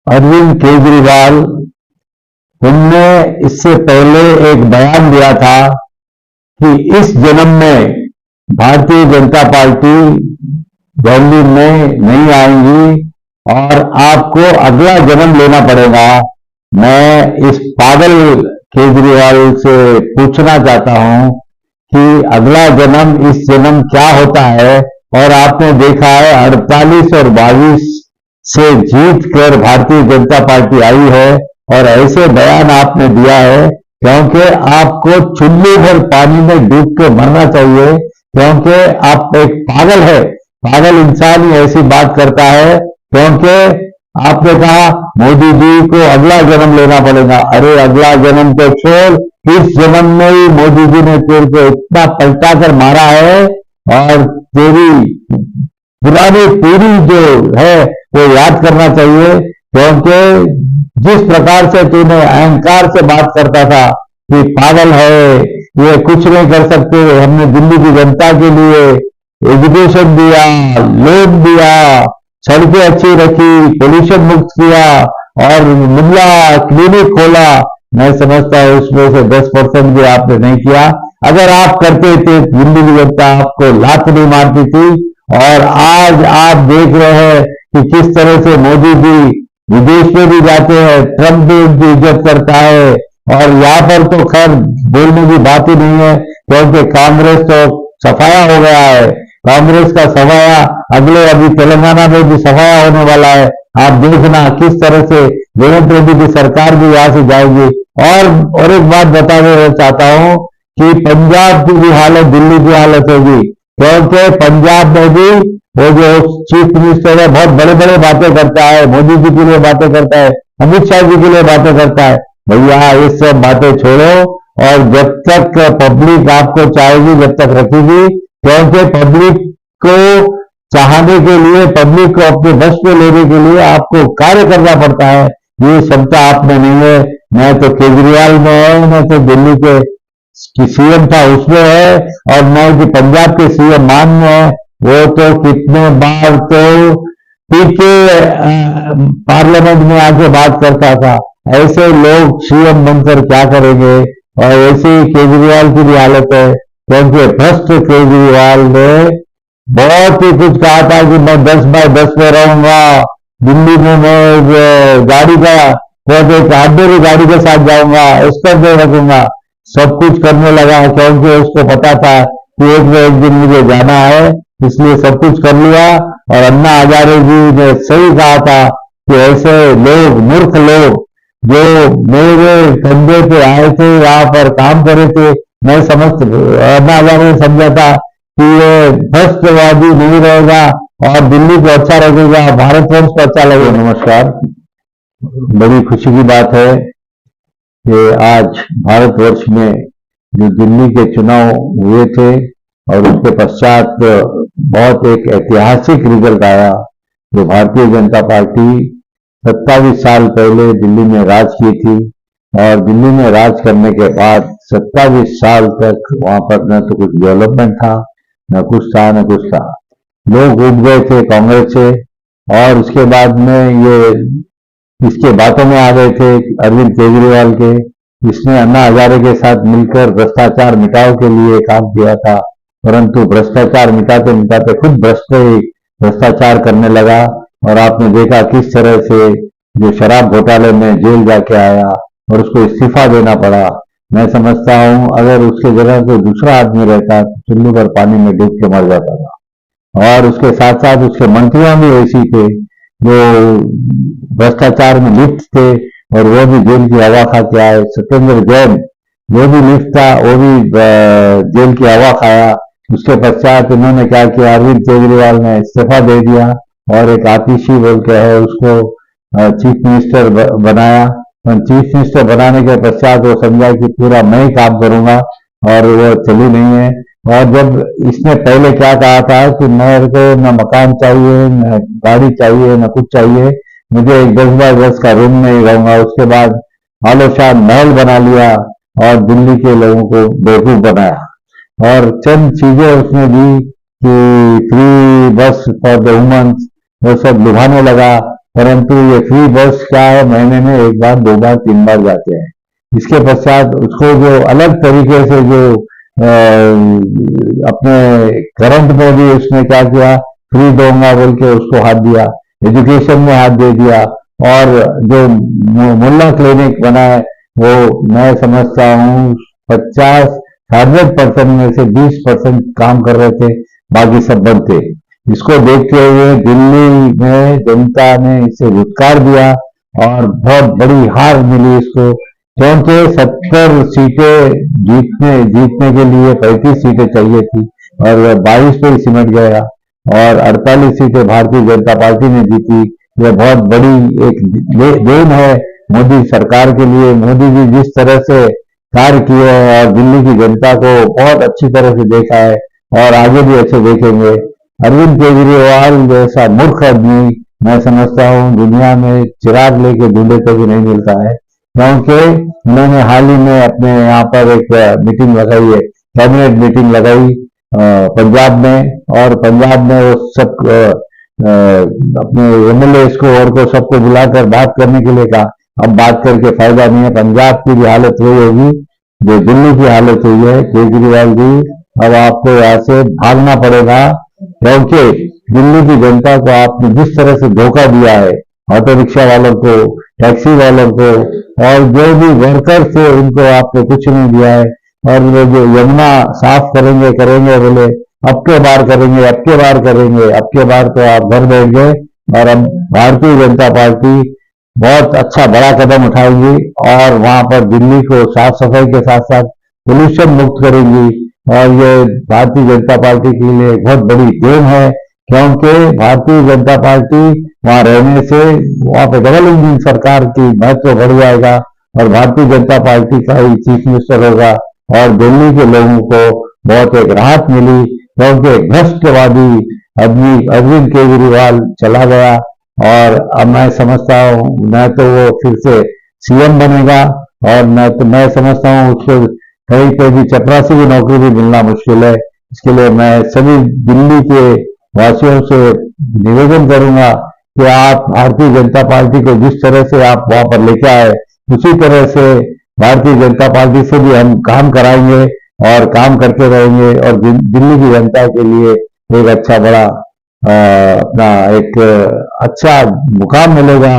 अरविंद केजरीवाल, तुमने इससे पहले एक बयान दिया था कि इस जन्म में भारतीय जनता पार्टी दिल्ली में नहीं आएंगी और आपको अगला जन्म लेना पड़ेगा। मैं इस पागल केजरीवाल से पूछना चाहता हूं कि अगला जन्म इस जन्म क्या होता है। और आपने देखा है 48 और 22 से जीत कर भारतीय जनता पार्टी आई है और ऐसे बयान आपने दिया है क्योंकि आपको चुल्लू भर पानी में डूब के मरना चाहिए, क्योंकि आप एक पागल है। पागल इंसान ही ऐसी बात करता है, क्योंकि आपने कहा मोदी जी को अगला जन्म लेना पड़ेगा। अरे अगला जन्म तो छोड़, इस जन्म में ही मोदी जी ने तेरे को इतना पलटा कर मारा है और तेरी पुरानी पीढ़ी जो है वो याद करना चाहिए, क्योंकि जिस प्रकार से तूने अहंकार से बात करता था कि पागल है, ये कुछ नहीं कर सकते, हमने दिल्ली की जनता के लिए एजुकेशन दिया, लोन दिया, सड़कें अच्छी रखी, पोल्यूशन मुक्त किया और मुल्ला क्लिनिक खोला। मैं समझता हूं उसमें से 10% भी आपने नहीं किया। अगर आप करते थे दिल्ली की जनता आपको लात नहीं मारती थी। और आज आप देख रहे हैं कि किस तरह से मोदी जी विदेश में भी जाते हैं, ट्रंप भी उनकी इज्जत करता है। और यहाँ पर तो खैर बोलने की बात ही नहीं है, क्योंकि कांग्रेस तो सफाया हो गया है। कांग्रेस का सफाया अभी तेलंगाना में भी सफाया होने वाला है। आप देखना किस तरह से रेवंत रेड्डी की सरकार भी यहां से जाएगी। और एक बात बताना चाहता हूं कि पंजाब की भी हालत दिल्ली की हालत होगी, क्योंकि पंजाब में भी वो जो चीफ मिनिस्टर है बहुत बड़े बड़े बातें करता है, मोदी जी के लिए बातें करता है, अमित शाह जी के लिए बातें करता है। भैया ये सब बातें छोड़ो और जब तक पब्लिक आपको चाहेगी जब तक रखेगी, क्योंकि पब्लिक को चाहने के लिए, पब्लिक को अपने बस में लेने के लिए आपको कार्य करना पड़ता है। ये क्षमता आप में नहीं है। मैं तो केजरीवाल में है, मैं तो दिल्ली के सीएम था उसमें है, और मैं कि पंजाब के सीएम मान में है। वो तो कितने बार तो पीके पार्लियामेंट में आके बात करता था। ऐसे लोग सीएम बनकर क्या करेंगे। और ऐसे ही केजरीवाल की भी हालत है, क्योंकि भ्रष्ट केजरीवाल ने बहुत ही कुछ कहा था कि मैं 10x10 में रहूंगा, दिल्ली में मैं गाड़ी का ऑर्डिनरी गाड़ी के साथ जाऊंगा, स्कूटर में रखूंगा, सब कुछ करने लगा, क्योंकि उसको पता था कि एक न एक दिन मुझे जाना है, इसलिए सब कुछ कर लिया। और अन्ना हजारे जी ने सही कहा था कि ऐसे लोग, मूर्ख लोग जो मेरे कंधे पे आए थे, यहाँ पर काम करे थे, मैं अन्ना हजारे ने समझा था कि ये भ्रष्टवादी नहीं रहेगा और दिल्ली को अच्छा लगेगा, भारतवंश को अच्छा लगेगा। नमस्कार, बड़ी खुशी की बात है कि आज भारतवर्ष में जो दिल्ली के चुनाव हुए थे और उसके पश्चात बहुत एक ऐतिहासिक रिजल्ट आया, जो भारतीय जनता पार्टी 27 साल पहले दिल्ली में राज की थी और दिल्ली में राज करने के बाद 27 साल तक वहां पर न तो कुछ डेवलपमेंट था, न कुछ था, न कुछ था। लोग उठ गए थे कांग्रेस से और उसके बाद में ये इसके बातों में आ गए थे अरविंद केजरीवाल के। इसने अन्ना हजारे के साथ मिलकर भ्रष्टाचार मिटाओ के लिए काम किया था, परंतु भ्रष्टाचार मिटाते मिटाते खुद भ्रष्टाचार करने लगा। और आपने देखा किस तरह से जो शराब घोटाले में जेल जाके आया और उसको इस्तीफा देना पड़ा। मैं समझता हूं अगर उसके जगह कोई दूसरा आदमी रहता तो चुल्लू पर पानी में डूब के मर जाता था। और उसके साथ साथ उसके मंत्रियों भी ऐसी थे जो भ्रष्टाचार में लिप्त थे और वो भी जेल की हवा खा के आए। सत्येंद्र जैन जो भी लिप्त था वो भी जेल की हवा खाया। उसके पश्चात उन्होंने क्या किया, अरविंद केजरीवाल ने इस्तीफा दे दिया और एक आतिशी बोल के है उसको चीफ मिनिस्टर बनाया। चीफ मिनिस्टर बनाने के पश्चात वो समझा कि पूरा मैं ही काम करूंगा और वो चली नहीं है। और जब इसने पहले क्या कहा था कि मेरे को न मकान चाहिए, न गाड़ी चाहिए, न कुछ चाहिए, मुझे एक 10x10 का रूम में ही रहूंगा। उसके बाद आलोशान महल बना लिया और दिल्ली के लोगों को बेवकूफ बनाया। और चंद चीजें उसने दी कि फ्री बस फॉर द वुमेन्स, वो सब लुभाने लगा परंतु ये फ्री बस क्या है, महीने में एक बार, दो बार, तीन बार जाते हैं। इसके पश्चात उसको जो अलग तरीके से जो अपने करंट में भी उसने क्या किया, फ्री दूंगा बोल के उसको हाथ दिया, एजुकेशन में हाथ दे दिया, और जो मुल्ला क्लिनिक बना है वो मैं समझता हूँ 50 100% में से 20% काम कर रहे थे, बाकी सब बंद थे। इसको देखते हुए दिल्ली में जनता ने इसे धुतकार दिया और बहुत बड़ी हार मिली इसको, क्योंकि 70 सीटें जीतने के लिए 35 सीटें चाहिए थी और 22 पे ही सिमट गया, और 48 सीटें भारतीय जनता पार्टी ने जीती। यह बहुत बड़ी एक देन है मोदी सरकार के लिए। मोदी जी जिस तरह से कार्य किए हैं और दिल्ली की जनता को बहुत अच्छी तरह से देखा है और आगे भी अच्छे देखेंगे। अरविंद केजरीवाल जैसा मूर्ख आदमी मैं समझता हूँ दुनिया में चिराग लेके ढूंढे तो भी नहीं मिलता है, क्योंकि उन्होंने हाल ही में अपने यहाँ पर एक मीटिंग लगाई है, कैबिनेट मीटिंग लगाई पंजाब में, और पंजाब में वो सब अपने एमएलए को और को सबको बुलाकर बात करने के लिए कहा। अब बात करके फायदा नहीं है, पंजाब की भी हालत वही होगी जो दिल्ली की हालत हुई है। केजरीवाल जी, अब आपको यहाँ से भागना पड़ेगा, क्योंकि दिल्ली की जनता को आपने जिस तरह से धोखा दिया है, ऑटो रिक्शा वालों को, टैक्सी वालों को, और जो भी वर्कर थे उनको आपने कुछ नहीं दिया है। और वो जो यमुना साफ करेंगे बोले, अब के बार करेंगे, अब के बार करेंगे, अब के बार तो आप घर बैठ गए। और अब भारतीय जनता पार्टी बहुत अच्छा बड़ा कदम उठाएंगी और वहां पर दिल्ली को साफ सफाई के साथ साथ पोल्यूशन मुक्त करेंगी, और ये भारतीय जनता पार्टी के लिए एक बहुत बड़ी देन है, क्योंकि भारतीय जनता पार्टी वहां रहने से वहां पे डबल इंजन सरकार की महत्व बढ़ जाएगा और भारतीय जनता पार्टी का ही चीफ मिनिस्टर होगा, और दिल्ली के लोगों को बहुत एक राहत मिली, क्योंकि भ्रष्टवादी आदमी अरविंद केजरीवाल चला गया। और अब मैं समझता हूँ न तो वो फिर से सीएम बनेगा, और न तो मैं समझता हूँ उसको कहीं पे भी चपरासी की नौकरी भी मिलना मुश्किल है। इसके लिए मैं सभी दिल्ली के वासियों से निवेदन करूंगा कि आप भारतीय जनता पार्टी को जिस तरह से आप वहां पर लेके आए, उसी तरह से भारतीय जनता पार्टी से भी हम काम कराएंगे और काम करते रहेंगे, और दिल्ली की जनता के लिए एक अच्छा बड़ा अपना एक अच्छा मुकाम मिलेगा,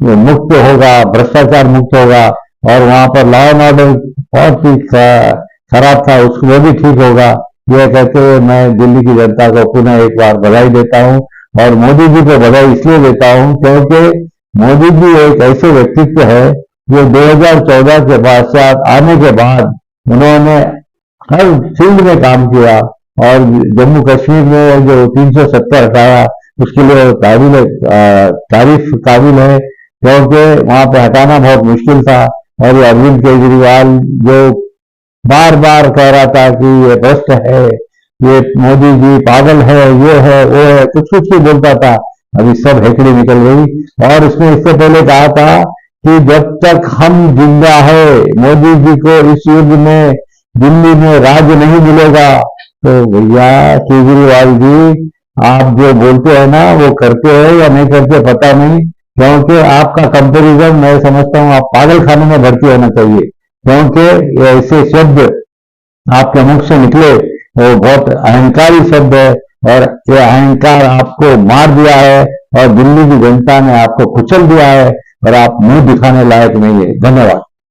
मुक्त होगा, भ्रष्टाचार मुक्त होगा, और वहां पर लॉ एंड ऑर्डर बहुत ही खराब था, उसको वो भी ठीक होगा। यह कहते हुए मैं दिल्ली की जनता को पुनः एक बार बधाई देता हूं, और मोदी जी को बधाई इसलिए देता हूं क्योंकि मोदी जी एक ऐसे व्यक्तित्व है जो 2014 के पश्चात आने के बाद उन्होंने हर फील्ड में काम किया, और जम्मू कश्मीर में जो 370 हटाया उसके लिए तारीफ काबिल है, क्योंकि वहां पे हटाना बहुत मुश्किल था। और ये अरविंद केजरीवाल जो बार बार कह रहा था कि ये भ्रष्ट है, ये मोदी जी पागल है, ये है वो है, कुछ कुछ ही बोलता था, अभी सब हेकड़ी निकल गई। और उसने इससे पहले कहा था कि जब तक हम जिंदा है मोदी जी को इस युद्ध में दिल्ली में राज नहीं मिलेगा। तो भैया केजरीवाल जी, आप जो बोलते हैं ना वो करते हैं या नहीं करते पता नहीं, क्योंकि आपका कंपैरिजन मैं समझता हूँ आप पागल खाने में भर्ती होना चाहिए, क्योंकि ऐसे शब्द आपके मुख से निकले वो बहुत अहंकारी शब्द है, और ये अहंकार आपको मार दिया है और दिल्ली की जनता ने आपको कुचल दिया है, और आप मुंह दिखाने लायक नहीं है। धन्यवाद।